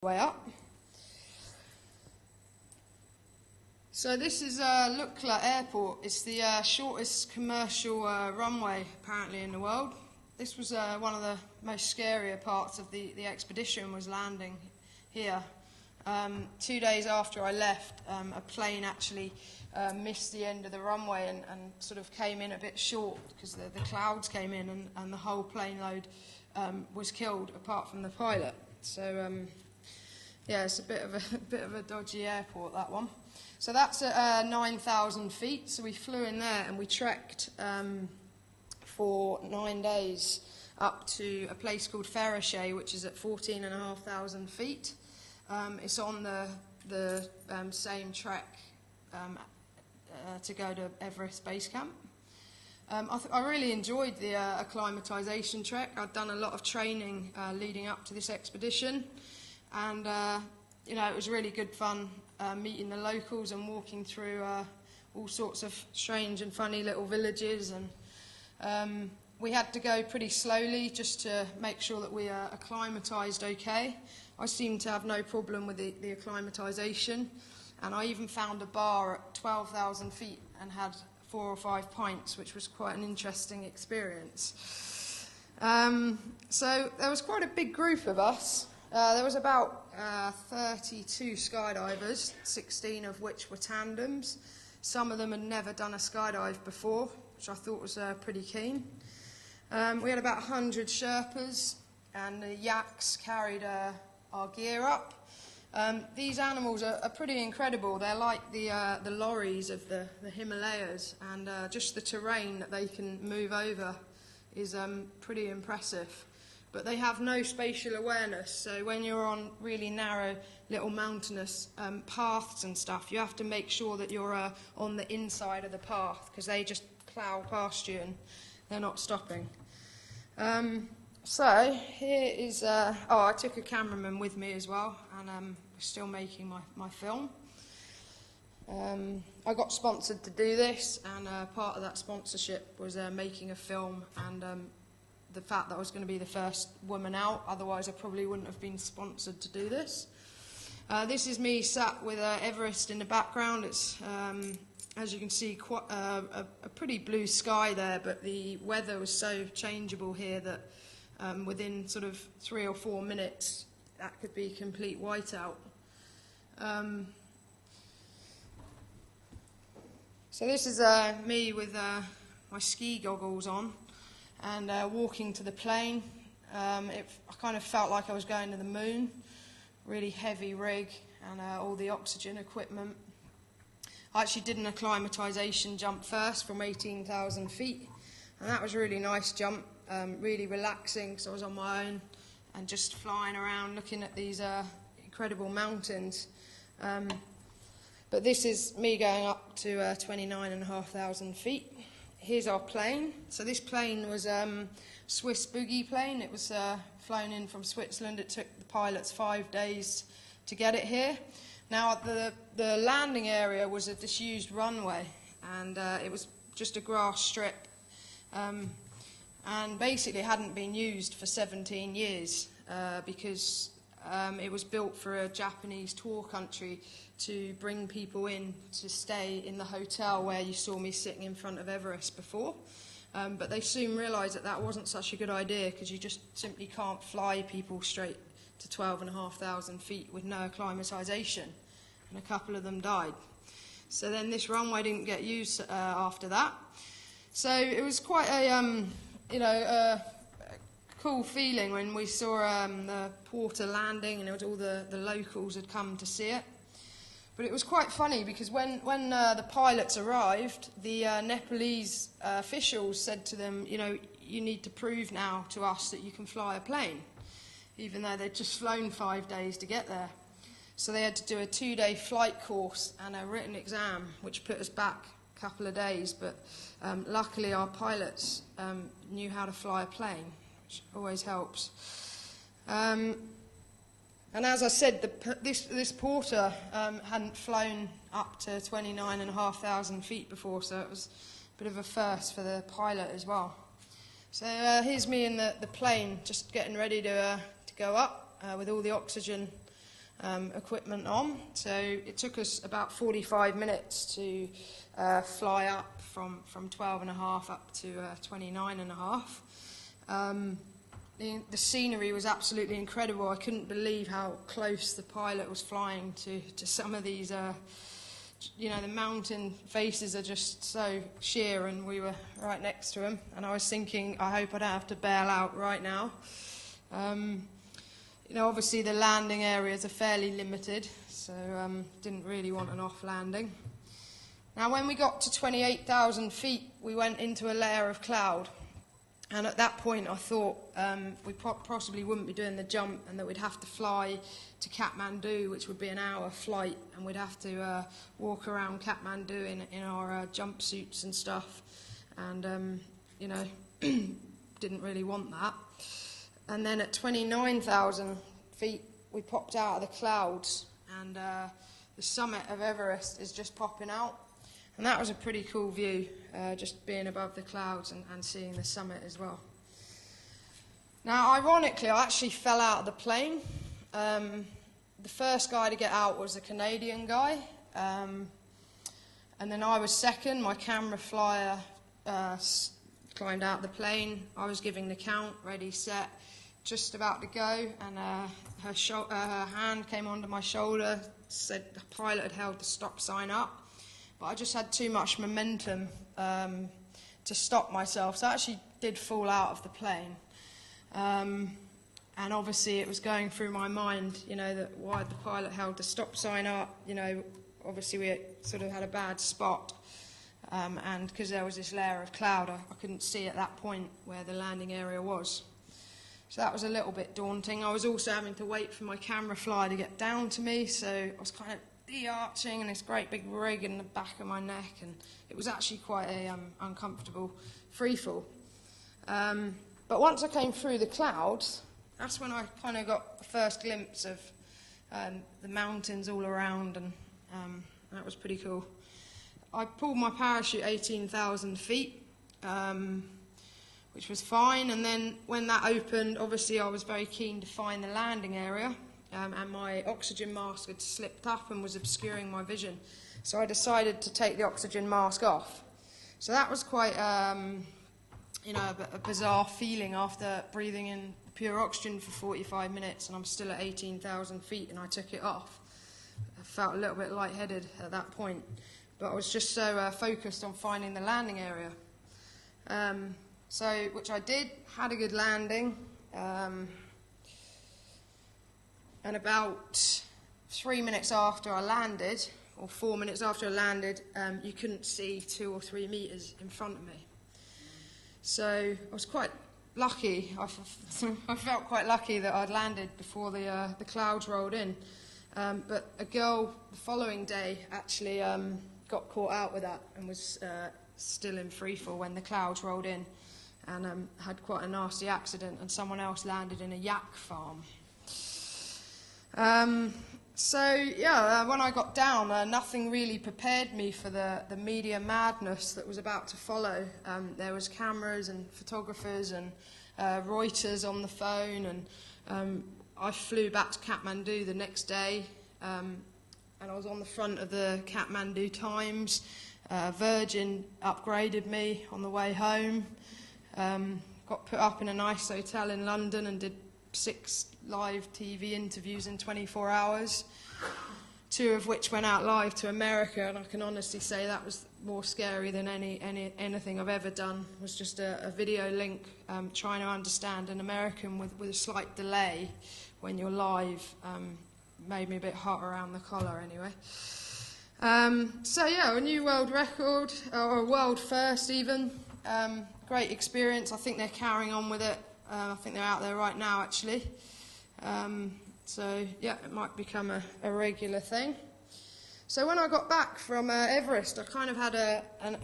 way up. So this is Lukla Airport. It's the shortest commercial runway apparently in the world. This was one of the most scarier parts of the expedition, was landing here. 2 days after I left, a plane actually missed the end of the runway and sort of came in a bit short because the clouds came in and the whole plane load was killed apart from the pilot. So yeah, it's a bit of a dodgy airport, that one. So that's at 9,000 feet. So we flew in there and we trekked for 9 days up to a place called Ferrochet, which is at 14,500 feet. It's on the same trek to go to Everest Base Camp. I really enjoyed the acclimatization trek. I'd done a lot of training leading up to this expedition, and you know, it was really good fun meeting the locals and walking through all sorts of strange and funny little villages. And we had to go pretty slowly just to make sure that we acclimatized okay. I seemed to have no problem with the acclimatization, and I even found a bar at 12,000 feet and had 4 or 5 pints, which was quite an interesting experience. So there was quite a big group of us. There was about 32 skydivers, 16 of which were tandems. Some of them had never done a skydive before, which I thought was pretty keen. We had about 100 Sherpas, and the yaks carried our gear up. These animals are pretty incredible. They're like the lorries of the Himalayas, and just the terrain that they can move over is pretty impressive. But they have no spatial awareness, so when you're on really narrow little mountainous paths and stuff, you have to make sure that you're on the inside of the path, because they just plough past you and they're not stopping. So here is, I took a cameraman with me as well, and we're still making my film. I got sponsored to do this, and part of that sponsorship was making a film, and the fact that I was going to be the first woman out. Otherwise I probably wouldn't have been sponsored to do this. This is me sat with Everest in the background. It's, as you can see, quite a pretty blue sky there, but the weather was so changeable here that within sort of 3 or 4 minutes that could be complete whiteout. So this is me with my ski goggles on and walking to the plane. I kind of felt like I was going to the moon. Really heavy rig and all the oxygen equipment. I actually did an acclimatization jump first from 18,000 feet, and that was a really nice jump, really relaxing, because I was on my own and just flying around looking at these incredible mountains. But this is me going up to 29,500 feet. Here's our plane. So this plane was Swiss boogie plane. It was flown in from Switzerland. It took the pilots 5 days to get it here. Now the landing area was a disused runway, and it was just a grass strip, and basically hadn't been used for 17 years because it was built for a Japanese tour country to bring people in to stay in the hotel where you saw me sitting in front of Everest before. But they soon realised that that wasn't such a good idea, because you just simply can't fly people straight to 12,500 feet with no acclimatization, and a couple of them died. So then this runway didn't get used after that. So it was quite a cool feeling when we saw the porter landing, and it was all the locals had come to see it. But it was quite funny, because when the pilots arrived, the Nepalese officials said to them, you know, you need to prove now to us that you can fly a plane, even though they'd just flown 5 days to get there. So they had to do a 2-day flight course and a written exam, which put us back a couple of days. But luckily our pilots knew how to fly a plane, which always helps. And as I said, this porter hadn't flown up to 29,500 feet before, so it was a bit of a first for the pilot as well. So here's me in the plane, just getting ready to go up with all the oxygen equipment on. So it took us about 45 minutes to fly up from 12.5 up to 29.5. The scenery was absolutely incredible. I couldn't believe how close the pilot was flying to some of these, the mountain faces are just so sheer, and we were right next to them. And I was thinking, I hope I don't have to bail out right now. Obviously the landing areas are fairly limited, so didn't really want an off landing. Now when we got to 28,000 feet, we went into a layer of cloud. And at that point I thought we possibly wouldn't be doing the jump, and that we'd have to fly to Kathmandu, which would be an hour flight, and we'd have to walk around Kathmandu in our jumpsuits and stuff. And, didn't really want that. And then at 29,000 feet, we popped out of the clouds, and the summit of Everest is just popping out. And that was a pretty cool view, just being above the clouds and seeing the summit as well. Now, ironically, I actually fell out of the plane. The first guy to get out was a Canadian guy, and then I was second. My camera flyer climbed out of the plane. I was giving the count, ready, set, just about to go, and her hand came onto my shoulder, said the pilot had held the stop sign up. But I just had too much momentum to stop myself, so I actually did fall out of the plane. And obviously it was going through my mind, that why the pilot held the stop sign up. Obviously we sort of had a bad spot, and because there was this layer of cloud, I couldn't see at that point where the landing area was. So that was a little bit daunting. I was also having to wait for my camera flyer to get down to me, so I was kind of de-arching and this great big rig in the back of my neck, and it was actually quite a uncomfortable free fall. But once I came through the clouds, that's when I kind of got the first glimpse of the mountains all around, and that was pretty cool. I pulled my parachute 18,000 feet, which was fine, and then when that opened, obviously I was very keen to find the landing area. And my oxygen mask had slipped up and was obscuring my vision. So I decided to take the oxygen mask off. So that was quite, a bizarre feeling after breathing in pure oxygen for 45 minutes, and I'm still at 18,000 feet, and I took it off. I felt a little bit lightheaded at that point, but I was just so focused on finding the landing area. Which I did, had a good landing. And about 3 minutes after I landed, or 4 minutes after I landed, you couldn't see 2 or 3 meters in front of me. So I was quite lucky. I felt quite lucky that I'd landed before the clouds rolled in. But a girl the following day actually got caught out with that and was still in freefall when the clouds rolled in, and had quite a nasty accident, and someone else landed in a yak farm. When I got down, nothing really prepared me for the media madness that was about to follow. There was cameras and photographers and Reuters on the phone, and I flew back to Kathmandu the next day, and I was on the front of the Kathmandu Times. Virgin upgraded me on the way home, got put up in a nice hotel in London and did 6 live TV interviews in 24 hours, 2 of which went out live to America, and I can honestly say that was more scary than anything I've ever done. It was just a video link, trying to understand an American with a slight delay when you're live. Made me a bit hot around the collar anyway. A new world record, or a world first even. Great experience. I think they're carrying on with it. I think they're out there right now, actually. It might become a regular thing. So when I got back from Everest, I kind of had an